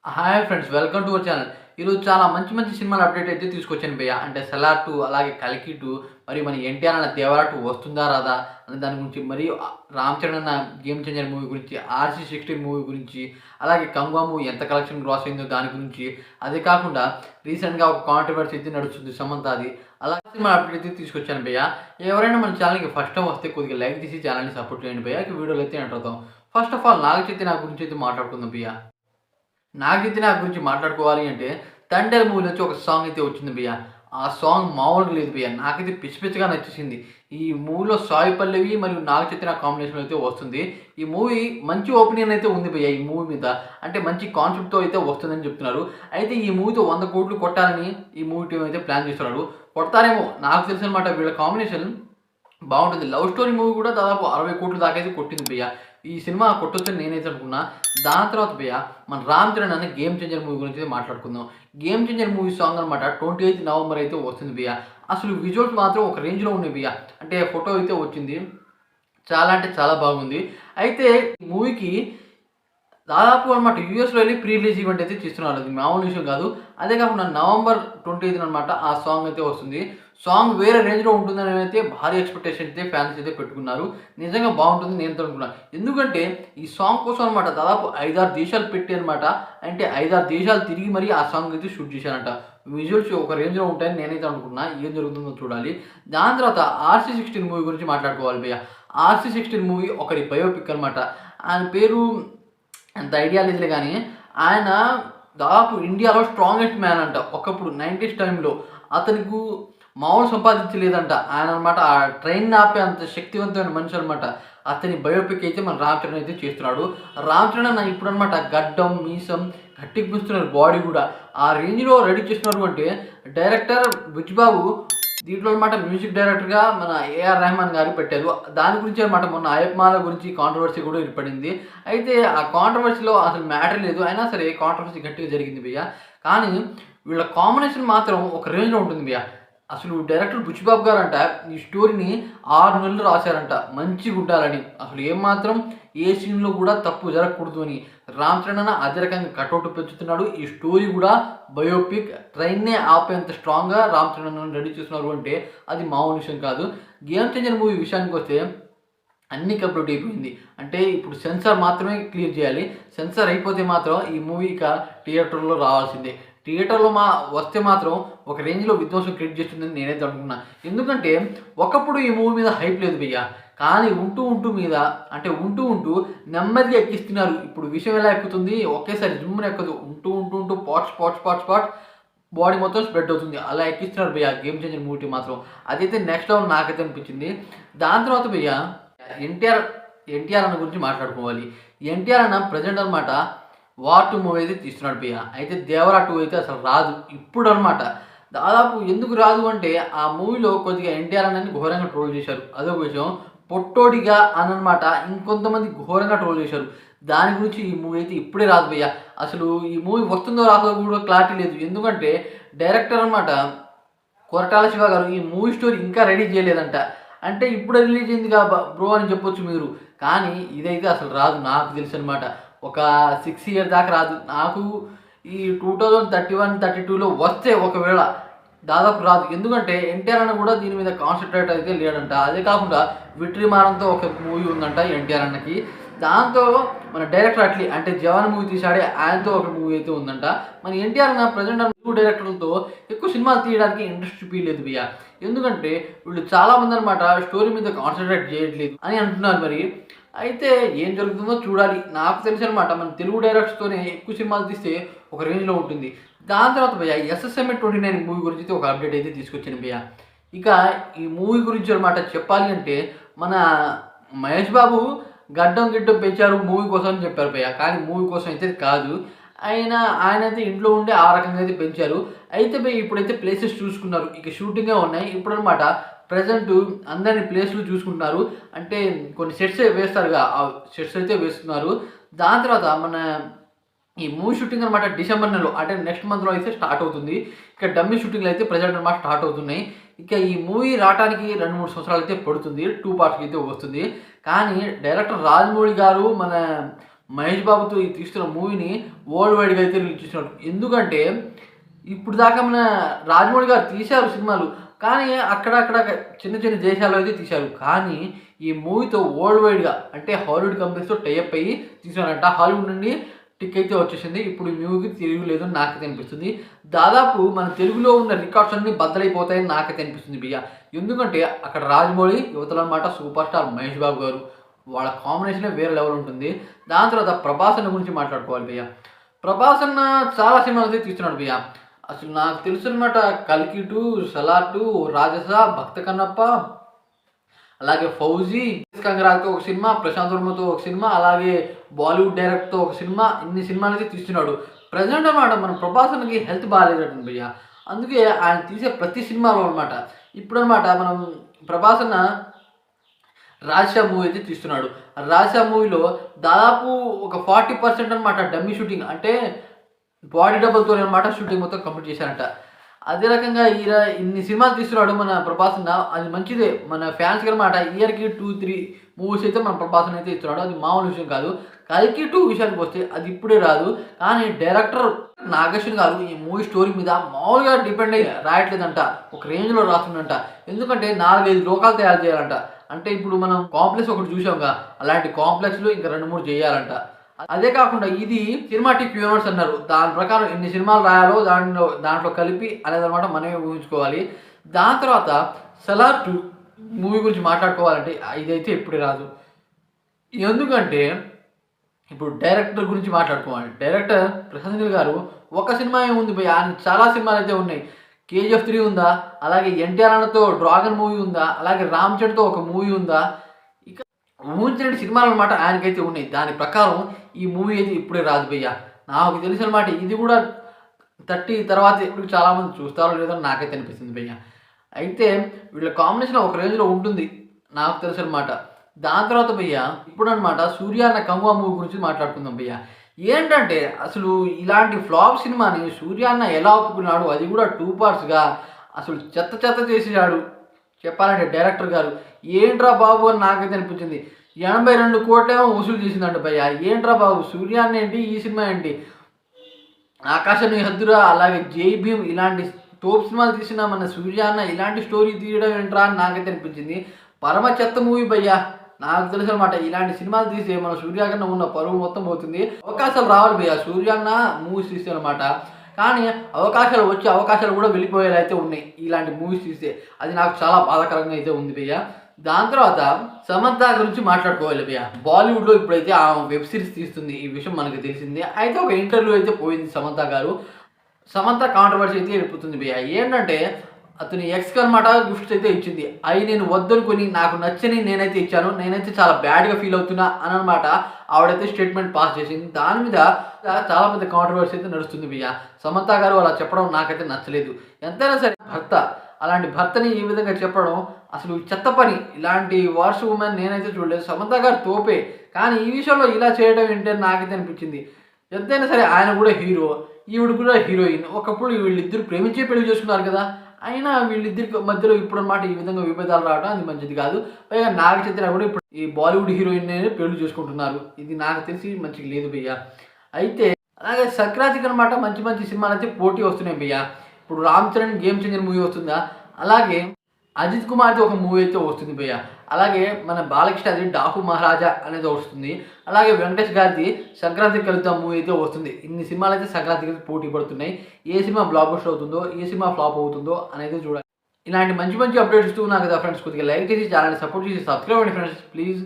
Hi friends, welcome to our channel. ఈరోజు చాలా మంచి మంచి సినిమాల అప్డేట్ అయితే తీసుకొచ్చాను భయ్య. అంటే 'సలార్ 2' అలాగే 'కల్కి 2' మరియు మన 'ఎన్టీఆర్' అన్న 'దేవరా 2' వస్తుందా రాదా అనే దాని గురించి, మరియు 'రామ్ చరణ్' అన్న 'గేమ్ చేంజర్' మూవీ గురించి, 'RC16' మూవీ గురించి, అలాగే 'కంగువా' మూవీ ఎంత కలెక్షన్ గ్రాస్ అయిందో దాని గురించి, అదే కాకుండా రీసెంట్‌గా ఒక కాంట్రవర్సీ అయితే నడుస్తుంది సమంతాది. అలాగే సినిమా అప్డేట్ అయితే తీసుకొచ్చాను భయ్య. ఎవరైనా మన ఛానల్‌కి ఫస్ట్ టైం వస్తే కొద్దిగా లైక్ తీసి ఛానల్‌ని సపోర్ట్ చేయండి భయ్య. ఇక వీడియోలో అయితే ఎంటర్ అవుతాం. First of all Naga Chaitanya గురించి అయితే మాట్లాడుకుందాం భయ్య. నాగైతే నా గురించి మాట్లాడుకోవాలి అంటే 'తండేల్' మూవీ నుంచి ఒక సాంగ్ అయితే వచ్చింది భయ్య. ఆ సాంగ్ మామూలుగా లేదు భయ్య. నాకైతే పిచ్చి పిచ్చిగా నచ్చేసింది. ఈ మూవీలో సాయి పల్లవి మరియు నాగ చైతన్య కాంబినేషన్‌లో అయితే వస్తుంది. ఈ మూవీ మంచి ఒపీనియన్ అయితే ఉంది భయ్య ఈ మూవీ మీద. అంటే మంచి కాన్సెప్ట్‌తో అయితే వస్తుందని చెప్తున్నారు. అయితే ఈ మూవీతో 100 కోట్లు కొట్టాలని ఈ మూవీ టీమ్ అయితే ప్లాన్ చేస్తున్నారు. కొడతారేమో నాకు తెలిసనమాట. వీళ్ళ కాంబినేషన్ బావుంటుంది. లవ్ స్టోరీ మూవీ కూడా దాదాపు 60 కోట్ల దాకా అయితే కొట్టింది భయ్య. ఈ సినిమా కొట్టొచ్చని నేనైతే అనుకున్నా. దాని తర్వాత భయ్య మన 'రామ్ చరణ్' అనే 'గేమ్ చేంజర్' మూవీ గురించి అయితే మాట్లాడుకుందాం. 'గేమ్ చేంజర్' మూవీ సాంగ్ అనమాట 28 నవంబర్ అయితే వస్తుంది భయ్య. అసలు విజువల్స్ మాత్రం ఒక రేంజ్‌లో ఉన్నాయి భయ్య. అంటే ఫోటో అయితే వచ్చింది. చాలా అంటే చాలా బాగుంది. అయితే ఈ మూవీకి దాదాపు అనమాట యూఎస్‌లో వెళ్లి ప్రీ రిలీజ్ ఈవెంట్ అయితే చేస్తున్నారు. అది మామూలు విషయం కాదు. అదే కాకుండా నవంబర్ 28 అనమాట ఆ సాంగ్ అయితే వస్తుంది. సాంగ్ వేరే రేంజ్‌లో ఉంటుందని అయితే భారీ ఎక్స్‌పెక్టేషన్ అయితే ఫ్యాన్స్ అయితే పెట్టుకున్నారు. నిజంగా బాగుంటుంది నేను అనుకున్నాను. ఎందుకంటే ఈ సాంగ్ కోసం అనమాట దాదాపు 5, 6 దేశాలు పెట్టి అనమాట. అంటే 5, 6 దేశాలు తిరిగి మరి ఆ సాంగ్ అయితే షూట్ చేశారంట. విజువల్స్ ఒక రేంజ్‌లో ఉంటాయని నేనైతే అనుకున్నా. ఏం జరుగుతుందో చూడాలి. దాని తర్వాత 'RC16' మూవీ గురించి మాట్లాడుకోవాలి భయ్య. 'RC16' మూవీ ఒకరి బయోపిక్ అనమాట. ఆయన పేరు అంత ఐడియా లేదులే గానీ, ఆయన దాదాపు ఇండియాలో స్ట్రాంగెస్ట్ మ్యాన్ అంట. ఒకప్పుడు 90స్ టైంలో. అతనికి మామూలు సంపాదించలేదంట. ఆయన అనమాట ఆ ట్రైన్‌ని ఆపే అంత శక్తివంతమైన మనిషి అనమాట. అతని బయోపిక్ అయితే మన 'రామ్ చరణ్' అయితే చేస్తున్నాడు. 'రామ్ చరణ్' అన్న ఇప్పుడనమాట గడ్డం, మీసం గట్టిగపుస్తున్నారు బాడీ గూడా. ఆ రేంజ్‌లో రెడీ చేస్తున్నారు అంటే డైరెక్టర్ 'బుచ్చిబాబు' దీంట్లో అనమాట మ్యూజిక్ డైరెక్టర్‌గా మన 'ఏఆర్ రెహమాన్' గారు పెట్టారు. దాని గురించే అనమాట మొన్న 'అయ్యప్పమాల' గురించి కాంట్రవర్సీ కూడా ఏర్పడింది. అయితే ఆ కాంట్రవర్సీలో అసలు మ్యాటర్ లేదు. అయినా సరే కాంట్రవర్సీ గట్టిగా జరిగింది భయ్య. కానీ వీళ్ళ కాంబినేషన్ మాత్రం ఒక రేంజ్‌లో ఉంటుంది భయ్య. అసలు డైరెక్టర్ 'బుచ్చిబాబు' గారంట ఈ స్టోరీని 6 నెలలు రాశారంట మంచిగుండాలని. అసలు ఏమాత్రం ఏ సీన్‌లో కూడా తప్పు జరగకూడదు అని. 'రామ్ చరణ్' అన్న అదే రకంగా కటౌట్ పెంచుతున్నాడు. ఈ స్టోరీ కూడా బయోపిక్. ట్రైన్‌నే ఆపేంత స్ట్రాంగ్‌గా 'రామ్ చరణ్' అన్నని రెడీ చేస్తున్నారు అంటే అది మామూలు విషయం కాదు. 'గేమ్ చేంజర్' మూవీ విషయానికొస్తే అన్నీ కంప్లీట్ అయిపోయింది. అంటే ఇప్పుడు సెన్సార్ మాత్రమే క్లియర్ చేయాలి. సెన్సార్ అయిపోతే మాత్రం ఈ మూవీ ఇక థియేటర్‌లో రావాల్సిందే. థియేటర్‌లో వస్తే మాత్రం ఒక రేంజ్‌లో విధ్వంసం క్రియేట్ చేస్తుందని నేనైతే అనుకున్నా. ఎందుకంటే ఒకప్పుడు ఈ మూవీ మీద హైప్ లేదు భయ్య. కానీ ఉంటూ నెమ్మదిగా ఎక్కిస్తున్నారు. ఇప్పుడు విషయం ఎలా ఎక్కుతుంది ఒకేసారి జిమ్‌ని ఎక్కదు. ఉంటూ పార్ట్స్ బాడీ మొత్తం స్ప్రెడ్ అవుతుంది. అలా ఎక్కిస్తున్నారు భయ్య 'గేమ్ చేంజర్' మూవీ మాత్రం. అదైతే నెక్స్ట్ లెవెల్ నాకైతే అనిపించింది. దాని తర్వాత భయ్య ఎన్టీఆర్ అన్న గురించి మాట్లాడుకోవాలి. ఎన్టీఆర్ అన్న ప్రెజెంట్ అనమాట 'వార్ 2' మూవీ అయితే తీస్తున్నాడు భయ్య. అయితే 'దేవరా 2' అయితే అసలు రాదు. ఇప్పుడనమాట. దాదాపు ఎందుకు రాదు అంటే ఆ మూవీలో కొద్దిగా ఎన్టీఆర్ అన్నని ఘోరంగా ట్రోల్ చేశారు. అదొక విషయం. పొట్టోడిగా అననమాట ఇంకొంతమంది ఘోరంగా ట్రోల్ చేశారు. దాని గురించి ఈ మూవీ అయితే ఇప్పుడే రాదు భయ్య. అసలు ఈ మూవీ వస్తుందో రాదో కూడా క్లారిటీ లేదు. ఎందుకంటే డైరెక్టర్ అనమాట కొరటాల శివ గారు ఈ మూవీ స్టోరీ ఇంకా రెడీ చేయలేదంట. అంటే ఇప్పుడే రిలీజ్ అయిందిగా బ్రో అని చెప్పొచ్చు మీరు. కానీ ఇదైతే అసలు రాదు నాకు తెలుసనమాట. ఒక 6 ఇయర్స్ దాకా రాదు. నాకు ఈ 2031, 32లో వస్తే ఒకవేళ దాదాపు రాదు. ఎందుకంటే ఎన్టీఆర్ అన్న కూడా దీని మీద కాన్సంట్రేట్ అయితే లేడంట. అదే కాకుండా 'విట్రిమారం'తో ఒక మూవీ ఉందంట ఎన్టీఆర్ అన్నకి. దాంతో మన డైరెక్టర్ అట్లీ అంటే 'జవాన్' మూవీ తీశాడే ఆయనతో ఒక మూవీ అయితే ఉందంట. మన ఎన్టీఆర్ అన్న ప్రెజెంట్ తెలుగు డైరెక్టర్లతో ఎక్కువ సినిమాలు తీయడానికి ఇంట్రెస్ట్ చూపియలేదు భయ్య. ఎందుకంటే వీళ్ళు చాలామంది అనమాట స్టోరీ మీద కాన్సంట్రేట్ చేయట్లేదు అని అంటున్నారు మరి. అయితే ఏం జరుగుతుందో చూడాలి. నాకు తెలిసనమాట మన తెలుగు డైరెక్టర్స్తోనే ఎక్కువ సినిమాలు తీస్తే ఒక రేంజ్‌లో ఉంటుంది. దాని తర్వాత భయ్య 'SSM29' మూవీ గురించి అయితే ఒక అప్డేట్ అయితే తీసుకొచ్చాను భయ్య. ఇక ఈ మూవీ గురించి అనమాట చెప్పాలి అంటే మన మహేష్ బాబు గిడ్డం పెంచారు మూవీ కోసం అని చెప్పారు భయ్య. కానీ మూవీ కోసం అయితే కాదు. ఆయనైతే ఇంట్లో ఉండి ఆ రకంగా అయితే పెంచారు. అయితే భయ్య ఇప్పుడైతే ప్లేసెస్ చూసుకున్నారు. ఇక షూటింగే ఉన్నాయి. ఇప్పుడనమాట ప్రెజెంట్ అందరిని ప్లేస్‌లు చూసుకుంటున్నారు. అంటే కొన్ని సెట్స్ వేస్తారుగా ఆ సెట్స్ అయితే వేస్తున్నారు. దాని తర్వాత మన ఈ మూవీ షూటింగ్ అనమాట డిసెంబర్ నెలలో అంటే నెక్స్ట్ మంత్‌లో అయితే స్టార్ట్ అవుతుంది. ఇక డమ్మీ షూటింగ్‌లు అయితే ప్రెజెంట్ అనమాట స్టార్ట్ అవుతున్నాయి. ఇక ఈ మూవీ రావటానికి 2, 3 సంవత్సరాలు అయితే పడుతుంది. 2 పార్ట్స్‌కి అయితే వస్తుంది. కానీ డైరెక్టర్ రాజమౌళి గారు మన మహేష్ బాబుతో ఈ తీస్తున్న మూవీని వరల్డ్ వైడ్గా అయితే రిలీజ్ చేస్తున్నాడు. ఎందుకంటే ఇప్పుడు దాకా మన రాజమౌళి గారు తీశారు సినిమాలు, కానీ అక్కడక్కడ చిన్న చిన్న దేశాల్లో అయితే తీశారు. కానీ ఈ మూవీతో వరల్డ్ వైడ్గా అంటే హాలీవుడ్ కంపెనీస్తో టైఅప్ అయ్యి తీసారంట. హాలీవుడ్ నుండి టిక్ అయితే వచ్చేసింది. ఇప్పుడు ఈ మూవీకి తిరిగి లేదు నాకైతే అనిపిస్తుంది. దాదాపు మన తెలుగులో ఉన్న రికార్డ్స్ అన్నీ బద్దలైపోతాయని నాకైతే అనిపిస్తుంది భయ్య. ఎందుకంటే అక్కడ రాజమౌళి, యువతలు అనమాట సూపర్ స్టార్ మహేష్ బాబు గారు, వాళ్ళ కాంబినేషనే వేరే లెవెల్ ఉంటుంది. దాని తర్వాత ప్రభాస్ అన్న గురించి మాట్లాడుకోవాలి భయ్య. ప్రభాస్ అన్న చాలా సినిమాలు అయితే తీస్తున్నాడు భయ్య. అసలు నాకు తెలుసు అనమాట, కల్కి 2, సలార్ 2, రాజసా, భక్త కన్నప్ప, అలాగే ఫౌజీ, కంగరాతో ఒక సినిమా, ప్రశాంత్ వర్మతో ఒక సినిమా, అలాగే బాలీవుడ్ డైరెక్టర్తో ఒక సినిమా, ఇన్ని సినిమాలు అయితే తీస్తున్నాడు. ప్రజెంట్ అనమాట మన ప్రభాస్ అన్నకి హెల్త్ బాగాలేదండి భయ్య. అందుకే ఆయన తీసే ప్రతి సినిమాలో అనమాట ఇప్పుడు అనమాట మనం ప్రభాస్ అన్న రాజా మూవీ అయితే తీస్తున్నాడు. రాజా మూవీలో దాదాపు ఒక 40% అనమాట డమ్మీ షూటింగ్, అంటే బాడీ డబుల్తో అనమాట షూటింగ్ మొత్తం కంప్లీట్ చేశారంట. అదే రకంగా ఇన్ని సినిమాలు తీస్తున్నాడు మన ప్రభాస్ అన్న, అది మంచిదే మన ఫ్యాన్స్కి అనమాట. ఇయర్కి 2-3 మూవీస్ అయితే మన ప్రభాస్ అయితే ఇస్తున్నాడు, అది మామూలు విషయం కాదు. కల్కి 2 విషయానికి వస్తే అది ఇప్పుడే రాదు, కానీ డైరెక్టర్ నాగేశ్వర్ గారు ఈ మూవీ స్టోరీ మీద మామూలుగా డిపెండ్ అయ్యి రాయట్లేదంట, ఒక రేంజ్లో రాస్తుందంట. ఎందుకంటే 4-5 లోకాలు తయారు చేయాలంట. అంటే ఇప్పుడు మనం కాంప్లెక్స్ ఒకటి చూసాంగా, అలాంటి కాంప్లెక్స్లు ఇంకా 2-3 చేయాలంట. అదే కాకుండా ఇది సినిమాటిక్ యూనివర్స్ అన్నారు, దాని ప్రకారం ఎన్ని సినిమాలు రాయాలో దాంట్లో కలిపి అనేది అనమాట మనమే ఊహించుకోవాలి. దాని తర్వాత సలార్ 2 మూవీ గురించి మాట్లాడుకోవాలంటే ఇదైతే ఇప్పుడే రాదు. ఎందుకంటే ఇప్పుడు డైరెక్టర్ గురించి మాట్లాడుకోవాలి. డైరెక్టర్ ప్రశాంత్ నీల్ గారు ఒక సినిమా ఏముంది భయ్, ఆయన చాలా సినిమాలు అయితే ఉన్నాయి. KGF 3 ఉందా, అలాగే ఎన్టీఆర్ అన్నతో డ్రాగన్ మూవీ ఉందా, అలాగే రామ్ చరణ్తో ఒక మూవీ ఉందా, ఇక ఊహించిన సినిమాలు అనమాట ఆయనకైతే ఉన్నాయి. దాని ప్రకారం ఈ మూవీ అయితే ఇప్పుడే రాదు భయ్య. నాకు తెలిసిన అనమాట ఇది కూడా 30 తర్వాత ఇప్పుడు చాలామంది చూస్తారో లేదో నాకైతే అనిపిస్తుంది భయ్య. అయితే వీళ్ళ కాంబినేషన్ ఒక రేంజ్లో ఉంటుంది నాకు తెలుసు అనమాట. దాని తర్వాత భయ్య ఇప్పుడు అనమాట సూర్య అన్న కంగువా మూవీ గురించి మాట్లాడుకుందాం భయ్య. ఏంటంటే అసలు ఇలాంటి ఫ్లాప్ సినిమాని సూర్య అన్న ఎలా ఒప్పుకున్నాడు, అది కూడా 2 పార్ట్స్గా అసలు చెత్త చేసేసాడు చెప్పాలంటే డైరెక్టర్ గారు. ఏంట్రా బాబు అని నాకైతే అనిపించింది. 82 కోట్లేమో వసూలు చేసిందంట భయ్య. ఏంట్రా బాబు, సూర్యాన్ని ఏంటి, ఈ సినిమా ఏంటి, ఆకాశాన్ని హద్దురా, అలాగే జై భీమ్ ఇలాంటి టోప్ సినిమాలు తీసిన మన సూర్య అన్న ఇలాంటి స్టోరీ తీయడం ఏంట్రా అని నాకైతే అనిపించింది. పరమ చెత్త మూవీ భయ్య. నాకు తెలుసు అనమాట, ఇలాంటి సినిమాలు తీసి మన సూర్య కన్నా ఉన్న పరువు మొత్తం పోతుంది. అవకాశాలు రావాలి భయ్య సూర్య అన్న మూవీస్ తీస్తే అనమాట. కానీ అవకాశాలు వచ్చే అవకాశాలు కూడా వెళ్ళిపోయేలా అయితే ఉన్నాయి ఇలాంటి మూవీస్ తీస్తే. అది నాకు చాలా బాధాకరంగా అయితే ఉంది భయ్య. దాని తర్వాత సమంత గురించి మాట్లాడుకోవాలి భయ్య. బాలీవుడ్లో ఇప్పుడైతే ఆ వెబ్ సిరీస్ తీస్తుంది, ఈ విషయం మనకు తెలిసింది. అయితే ఒక ఇంటర్వ్యూ అయితే పోయింది సమంత గారు. సమంత కాంట్రవర్సీ అయితే వెళ్ళిపోతుంది భయ్య. ఏంటంటే అతని ఎక్స్కి అనమాట గిఫ్ట్స్ అయితే ఇచ్చింది. అవి నేను వద్దనుకొని నాకు నచ్చని నేనైతే ఇచ్చాను, నేనైతే చాలా బ్యాడ్గా ఫీల్ అవుతున్నా అని అనమాట ఆవిడైతే స్టేట్మెంట్ పాస్ చేసింది. దాని మీద చాలా పెద్ద కాంట్రవర్సీ అయితే నడుస్తుంది భయ్య. సమంత గారు అలా చెప్పడం నాకైతే నచ్చలేదు. ఎంతైనా సరే భర్త, అలాంటి భర్తని ఈ విధంగా చెప్పడం అసలు చెత్త పని. ఇలాంటి వర్స్ ఉమెన్ నేనైతే చూడలేదు. సమంత గారు తోపే, కానీ ఈ విషయంలో ఇలా చేయడం ఏంటని నాకైతే అనిపించింది. ఎంతైనా సరే ఆయన కూడా హీరో, ఈవిడ కూడా హీరోయిన్. ఒకప్పుడు వీళ్ళిద్దరు ప్రేమించే పెళ్లి చేసుకున్నారు కదా, అయినా వీళ్ళిద్దరికి మధ్యలో ఇప్పుడు అనమాట ఈ విధంగా విభేదాలు రావడం అది మంచిది కాదు. పైగా నాగ చైతన్య కూడా ఇప్పుడు ఈ బాలీవుడ్ హీరోయిన్ పెళ్లి చేసుకుంటున్నారు. ఇది నాకు తెలిసి మంచిగా లేదు భయ్య. అయితే అలాగే సంక్రాంతికి అనమాట మంచి మంచి సినిమాలు అయితే పోటీ వస్తున్నాయి భయ్య. ఇప్పుడు Ram Charan game changer movie వస్తుందా, అలాగే అజిత్ కుమార్ది ఒక మూవీ అయితే వస్తుంది భయ్య. అలాగే మన బాలకృష్ణది డాకు మహారాజా అనేది వస్తుంది. అలాగే వెంకటేష్ గారిది సంక్రాంతికి కలుద్దాం మూవీ అయితే వస్తుంది. ఇన్ని సినిమాలు అయితే సంక్రాంతికి పోటీ పడుతున్నాయి. ఏ సినిమా బ్లాక్ బస్టర్ అవుతుందో, ఏ సినిమా ఫ్లాప్ అవుతుందో అనేది చూడాలి. ఇలాంటి మంచి మంచి అప్డేట్స్ ఇస్తూ నాకు కదా ఫ్రెండ్స్. కొద్దిగా లైక్ చేసి ఛానల్ని సపోర్ట్ చేసి సబ్స్క్రైబ్ అవ్వండి ఫ్రెండ్స్ ప్లీజ్.